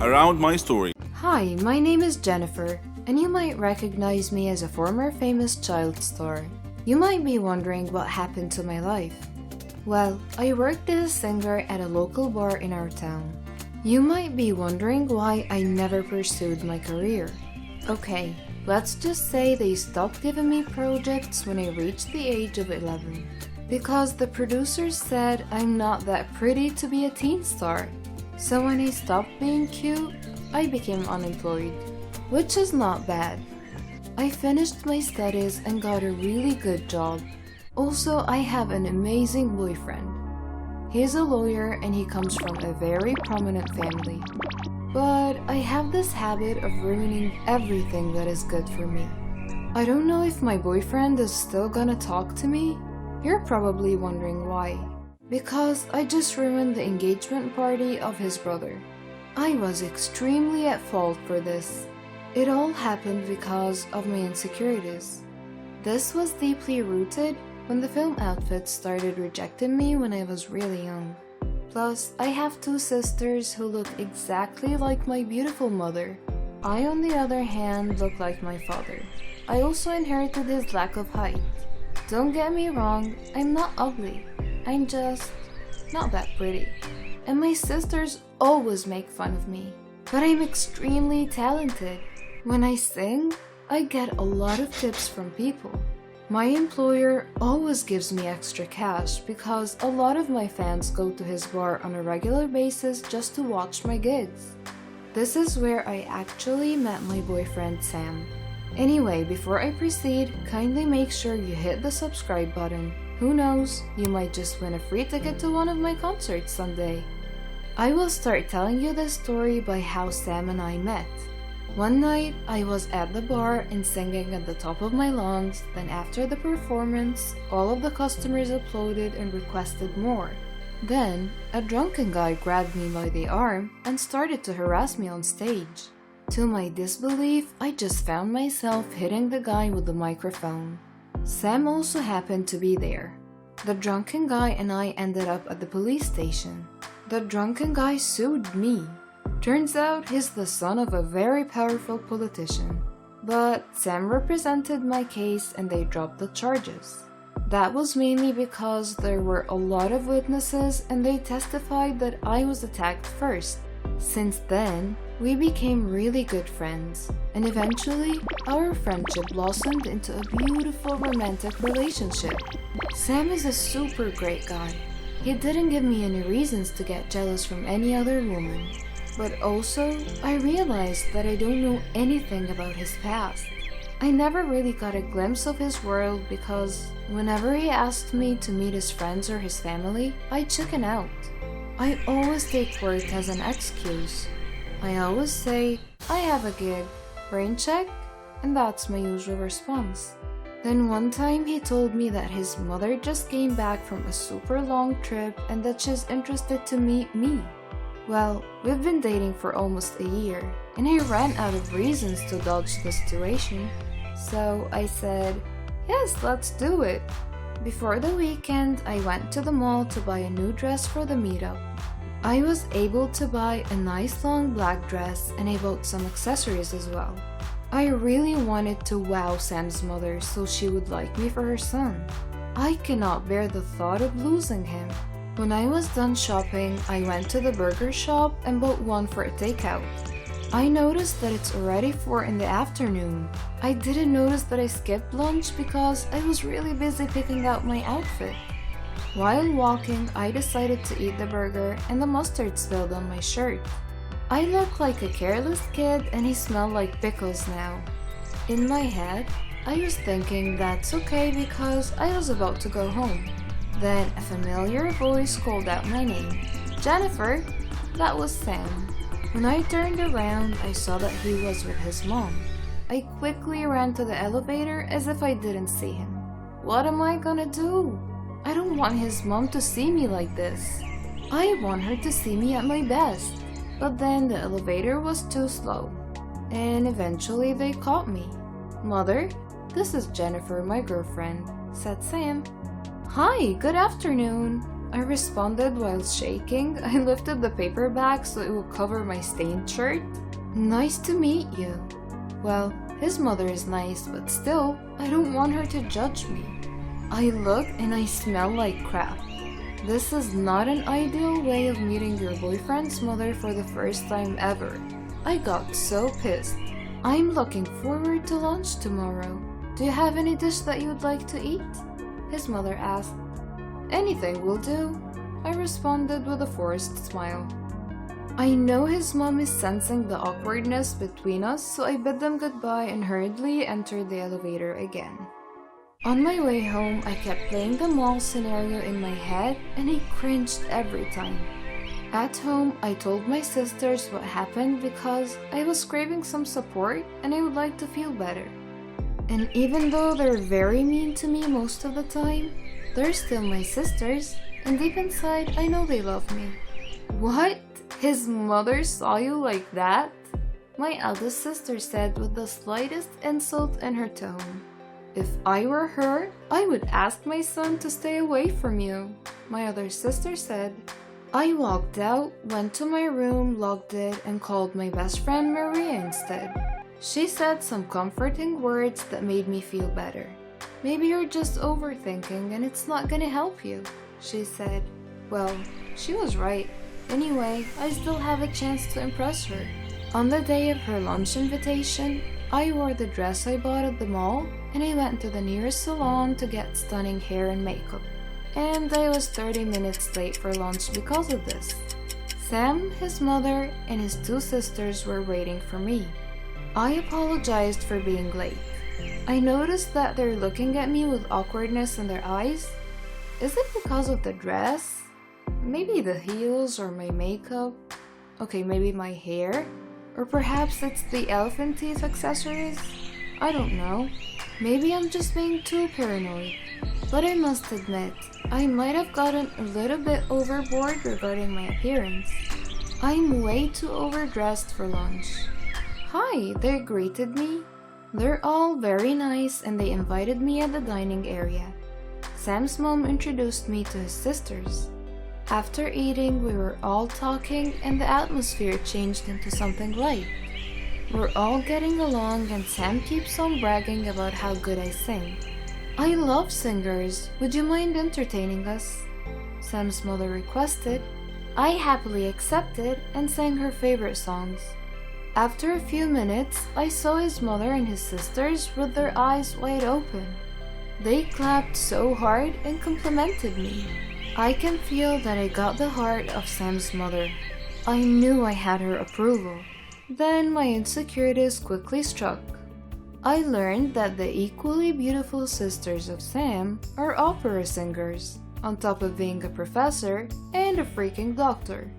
around my story. Hi, my name is Jennifer, and you might recognize me as a former famous child star. You might be wondering what happened to my life. Well, I worked as a singer at a local bar in our town. You might be wondering why I never pursued my career. Okay, let's just say they stopped giving me projects when I reached the age of 11. Because the producers said I'm not that pretty to be a teen star. So when I stopped being cute, I became unemployed, which is not bad. I finished my studies and got a really good job. Also, I have an amazing boyfriend. He's a lawyer and he comes from a very prominent family. But I have this habit of ruining everything that is good for me. I don't know if my boyfriend is still gonna talk to me. You're probably wondering why. Because I just ruined the engagement party of his brother. I was extremely at fault for this. It all happened because of my insecurities. This was deeply rooted when the film outfit started rejecting me when I was really young. Plus, I have two sisters who look exactly like my beautiful mother. I, on the other hand, look like my father. I also inherited his lack of height. Don't get me wrong, I'm not ugly. I'm just not that pretty. And my sisters always make fun of me. But I'm extremely talented. When I sing, I get a lot of tips from people. My employer always gives me extra cash because a lot of my fans go to his bar on a regular basis just to watch my gigs. This is where I actually met my boyfriend Sam. Anyway, before I proceed, kindly make sure you hit the subscribe button. Who knows, you might just win a free ticket to one of my concerts someday. I will start telling you this story by how Sam and I met. One night, I was at the bar and singing at the top of my lungs. Then after the performance, all of the customers applauded and requested more. Then, a drunken guy grabbed me by the arm and started to harass me on stage. To my disbelief, I just found myself hitting the guy with the microphone. Sam also happened to be there. The drunken guy and I ended up at the police station. The drunken guy sued me. Turns out he's the son of a very powerful politician. But Sam represented my case and they dropped the charges. That was mainly because there were a lot of witnesses and they testified that I was attacked first. Since then, we became really good friends, and eventually, our friendship blossomed into a beautiful romantic relationship. Sam is a super great guy. He didn't give me any reasons to get jealous from any other woman. But also, I realized that I don't know anything about his past. I never really got a glimpse of his world because whenever he asked me to meet his friends or his family, I chicken out. I always take work as an excuse. I always say, I have a gig, brain check, and that's my usual response. Then one time he told me that his mother just came back from a super long trip and that she's interested to meet me. Well, we've been dating for almost a year, and I ran out of reasons to dodge the situation. So I said, yes, let's do it. Before the weekend, I went to the mall to buy a new dress for the meetup. I was able to buy a nice long black dress and I bought some accessories as well. I really wanted to wow Sam's mother so she would like me for her son. I cannot bear the thought of losing him. When I was done shopping, I went to the burger shop and bought one for a takeout. I noticed that it's already 4 in the afternoon. I didn't notice that I skipped lunch because I was really busy picking out my outfit. While walking, I decided to eat the burger and the mustard spilled on my shirt. I look like a careless kid and he smelled like pickles now. In my head, I was thinking that's okay because I was about to go home. Then a familiar voice called out my name. Jennifer! That was Sam. When I turned around, I saw that he was with his mom. I quickly ran to the elevator as if I didn't see him. What am I gonna do? I don't want his mom to see me like this. I want her to see me at my best. But then the elevator was too slow. And eventually they caught me. Mother, this is Jennifer, my girlfriend, said Sam. Hi, good afternoon. I responded while shaking. I lifted the paper bag so it would cover my stained shirt. Nice to meet you. Well, his mother is nice, but still, I don't want her to judge me. I look and I smell like crap. This is not an ideal way of meeting your boyfriend's mother for the first time ever. I got so pissed. I'm looking forward to lunch tomorrow. Do you have any dish that you would like to eat? His mother asked. Anything will do, I responded with a forced smile. I know his mom is sensing the awkwardness between us, so I bid them goodbye and hurriedly entered the elevator again. On my way home, I kept playing the mall scenario in my head and I cringed every time. At home, I told my sisters what happened because I was craving some support and I would like to feel better. And even though they're very mean to me most of the time, they're still my sisters, and deep inside, I know they love me. What? His mother saw you like that? My eldest sister said with the slightest insult in her tone. If I were her, I would ask my son to stay away from you, my other sister said. I walked out, went to my room, logged it, and called my best friend Maria instead. She said some comforting words that made me feel better. Maybe you're just overthinking and it's not gonna help you, she said. Well, she was right. Anyway, I still have a chance to impress her. On the day of her lunch invitation, I wore the dress I bought at the mall and I went to the nearest salon to get stunning hair and makeup. And I was 30 minutes late for lunch because of this. Sam, his mother, and his two sisters were waiting for me. I apologized for being late. I noticed that they're looking at me with awkwardness in their eyes. Is it because of the dress? Maybe the heels or my makeup? Okay, maybe my hair? Or perhaps it's the elephant teeth accessories? I don't know. Maybe I'm just being too paranoid. But I must admit, I might have gotten a little bit overboard regarding my appearance. I'm way too overdressed for lunch. Hi, they greeted me. They're all very nice and they invited me at the dining area. Sam's mom introduced me to his sisters. After eating, we were all talking and the atmosphere changed into something light. We're all getting along and Sam keeps on bragging about how good I sing. I love singers. Would you mind entertaining us? Sam's mother requested. I happily accepted and sang her favorite songs. After a few minutes, I saw his mother and his sisters with their eyes wide open. They clapped so hard and complimented me. I can feel that I got the heart of Sam's mother. I knew I had her approval. Then my insecurities quickly struck. I learned that the equally beautiful sisters of Sam are opera singers, on top of being a professor and a freaking doctor.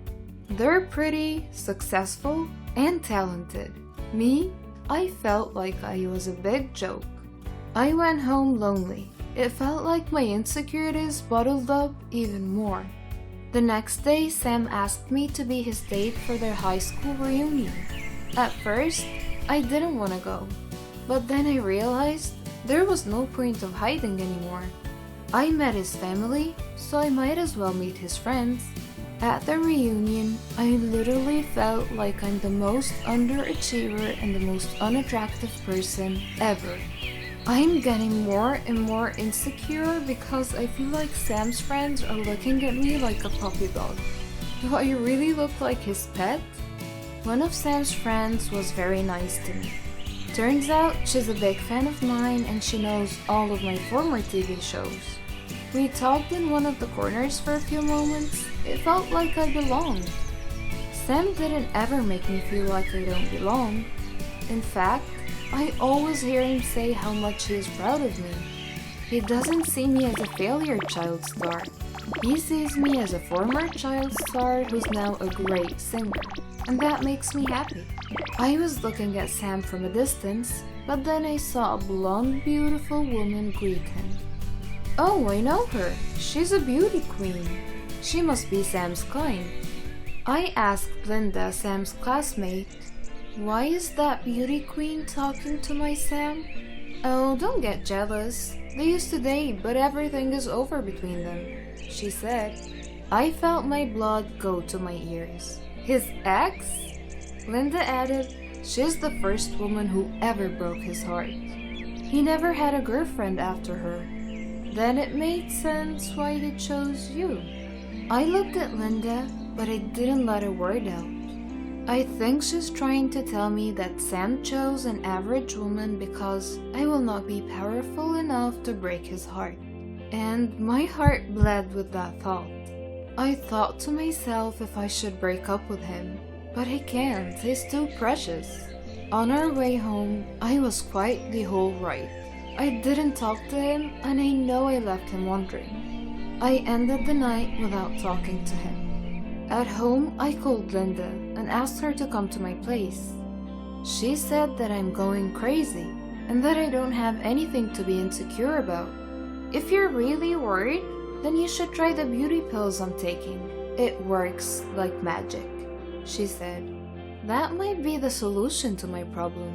They're pretty, successful, and talented. Me? I felt like I was a big joke. I went home lonely. It felt like my insecurities bottled up even more. The next day, Sam asked me to be his date for their high school reunion. At first, I didn't want to go, but then I realized there was no point of hiding anymore. I met his family, so I might as well meet his friends. At the reunion, I literally felt like I'm the most underachiever and the most unattractive person ever. I'm getting more and more insecure because I feel like Sam's friends are looking at me like a puppy dog. Do I really look like his pet? One of Sam's friends was very nice to me. Turns out she's a big fan of mine and she knows all of my former TV shows. We talked in one of the corners for a few moments. It felt like I belonged. Sam didn't ever make me feel like I don't belong. In fact, I always hear him say how much he is proud of me. He doesn't see me as a failure child star. He sees me as a former child star who's now a great singer, and that makes me happy. I was looking at Sam from a distance, but then I saw a blonde, beautiful woman greet him. Oh, I know her. She's a beauty queen. She must be Sam's kind. I asked Linda, Sam's classmate, why is that beauty queen talking to my Sam? Oh, don't get jealous. They used to date, but everything is over between them, she said. I felt my blood go to my ears. His ex? Linda added, she's the first woman who ever broke his heart. He never had a girlfriend after her. Then it made sense why he chose you. I looked at Linda, but I didn't let a word out. I think she's trying to tell me that Sam chose an average woman because I will not be powerful enough to break his heart. And my heart bled with that thought. I thought to myself if I should break up with him, but I can't, he's too precious. On our way home, I was quite the whole right. I didn't talk to him, and I know I left him wondering. I ended the night without talking to him. At home, I called Linda and asked her to come to my place. She said that I'm going crazy and that I don't have anything to be insecure about. If you're really worried, then you should try the beauty pills I'm taking. It works like magic, she said. That might be the solution to my problem.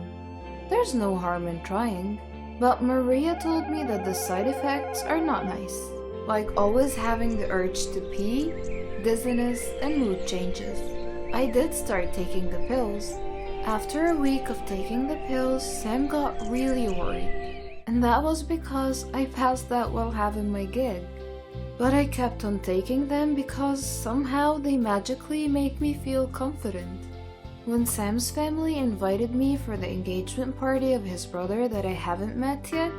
There's no harm in trying. But Maria told me that the side effects are not nice, like always having the urge to pee, dizziness, and mood changes. I did start taking the pills. After a week of taking the pills, Sam got really worried, and that was because I passed out while having my gig. But I kept on taking them because somehow they magically make me feel confident. When Sam's family invited me for the engagement party of his brother that I haven't met yet,